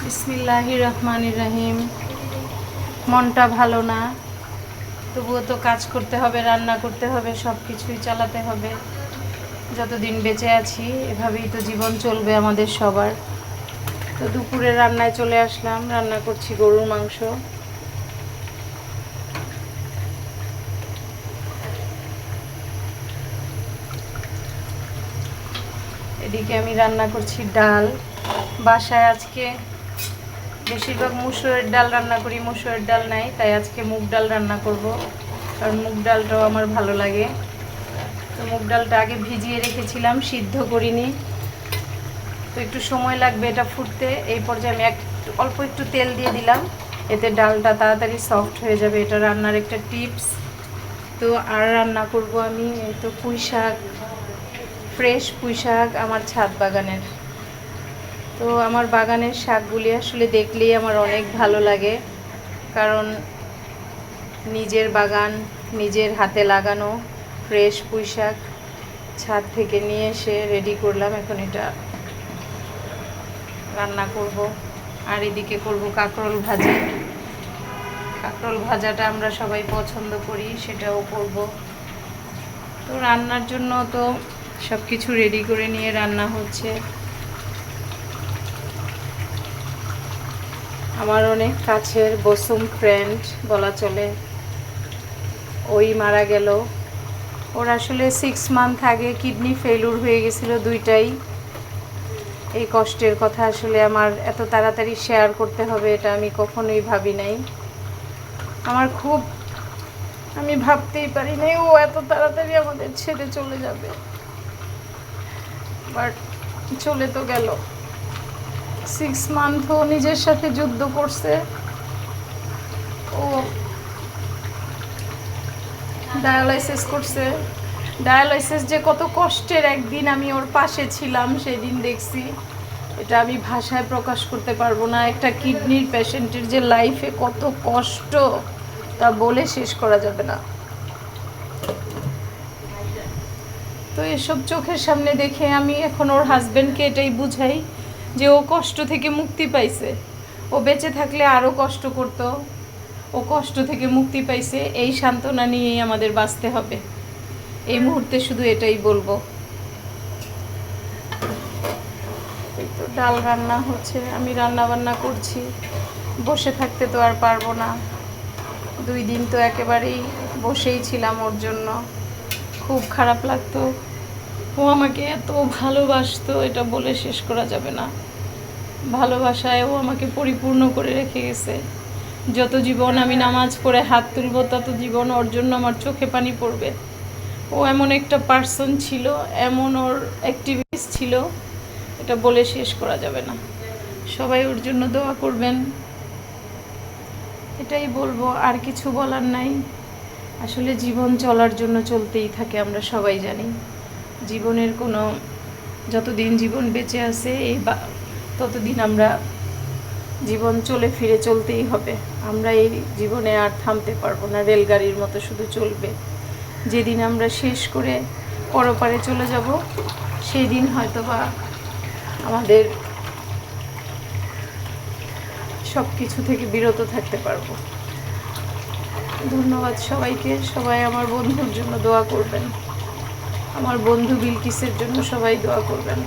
বিসমিল্লাহির রহমানির রহিম। মনটা ভালো না, তবুও তো কাজ করতে হবে, রান্না করতে হবে, সব কিছুই চালাতে হবে। যতদিন বেঁচে আছি এভাবেই তো জীবন চলবে আমাদের সবার। তো দুপুরে রান্নায় চলে আসলাম, রান্না করছি গরুর মাংস। এদিকে আমি রান্না করছি ডাল। বাসায় আজকে বেশিরভাগ মুসুরের ডাল রান্না করি, মুসুরের ডাল নাই, তাই আজকে মুগ ডাল রান্না করব, কারণ মুগ ডালটাও আমার ভালো লাগে। তো মুগ ডালটা আগে ভিজিয়ে রেখেছিলাম, সিদ্ধ করিনি, তো একটু সময় লাগবে এটা ফুটতে। এই পর্যায়ে আমি অল্প একটু তেল দিয়ে দিলাম, এতে ডালটা তাড়াতাড়ি সফট হয়ে যাবে। এটা রান্নার একটা টিপস। তো আর রান্না করব আমি এই তো পুঁই শাক, ফ্রেশ পুঁই শাক আমার ছাদ বাগানের। তো আমার বাগানের শাকগুলি আসলে দেখলেই আমার অনেক ভালো লাগে, কারণ নিজের বাগান, নিজের হাতে লাগানো ফ্রেশ পুঁই শাক ছাদ থেকে নিয়ে এসে রেডি করলাম। এখন এটা রান্না করব। আর এদিকে করব কাঁকরোল ভাজি। কাঁকরোল ভাজাটা আমরা সবাই পছন্দ করি, সেটাও করব। তো রান্নার জন্য তো সব কিছু রেডি করে নিয়ে রান্না হচ্ছে। আমার অনেক কাছের বসুম ফ্রেন্ড বলা চলে, ওই মারা গেল। ওর আসলে 6 মান্থ আগে কিডনি ফেলিউর হয়ে গেছিলো, দুইটাই। এই কষ্টের কথা আসলে আমার এত তাড়াতাড়ি শেয়ার করতে হবে এটা আমি কখনোই ভাবি নাই। আমি ভাবতেই পারি নাই ও এত তাড়াতাড়ি আমাদের ছেড়ে চলে যাবে, বাট চলে তো গেল। 6 মান্থ ও নিজের সাথে যুদ্ধ করছে। ও ডায়ালাইসিস করছে। ডায়ালাইসিস যে কত কষ্টের, একদিন আমি ওর পাশে ছিলাম, সেদিন দেখছি। এটা আমি ভাষায় প্রকাশ করতে পারবো না। একটা কিডনির পেশেন্টের যে লাইফে কত কষ্ট, তা বলে শেষ করা যাবে না। তো এসব চোখের সামনে দেখে আমি এখন ওর হাজব্যান্ডকে এটাই বুঝাই যে ও কষ্ট থেকে মুক্তি পাইছে। ও বেঁচে থাকলে আরও কষ্ট করতো, ও কষ্ট থেকে মুক্তি পাইছে, এই সান্ত্বনা নিয়েই আমাদের বাঁচতে হবে। এই মুহূর্তে শুধু এটাই বলবো। এই তো ডাল রান্না হচ্ছে, আমি রান্না বান্না করছি। বসে থাকতে তো আর পারবো না। 2 দিন তো একেবারেই বসেই ছিলাম ওর জন্য। খুব খারাপ লাগতো। ও আমাকে এত ভালোবাসতো, এটা বলে শেষ করা যাবে না। ভালোবাসায় ও আমাকে পরিপূর্ণ করে রেখে গেছে। যত জীবন আমি নামাজ পড়ে হাত তুলব, তত জীবন ওর জন্য আমার চোখে পানি পড়বে। ও এমন একটা পার্সন ছিল, এমন ওর অ্যাক্টিভিটিস ছিল, এটা বলে শেষ করা যাবে না। সবাই ওর জন্য দোয়া করবেন, এটাই বলবো, আর কিছু বলার নাই। আসলে জীবন চলার জন্য চলতেই থাকে, আমরা সবাই জানি। জীবনের কোনো, যতদিন জীবন বেঁচে আছে ততদিন আমরা জীবন চলে ফিরে চলতেই হবে। আমরা এই জীবনে আর থামতে পারবো না, রেলগাড়ির মতো শুধু চলবে। যেদিন আমরা শেষ করে পরপারে চলে যাব, সেই দিন হয়তো বা আমাদের সব কিছু থেকে বিরত থাকতে পারবো। ধন্যবাদ সবাইকে। সবাই আমার বন্ধুর জন্য দোয়া করবেন, আমার বন্ধু বিলকিসের জন্য সবাই দোয়া করবেন।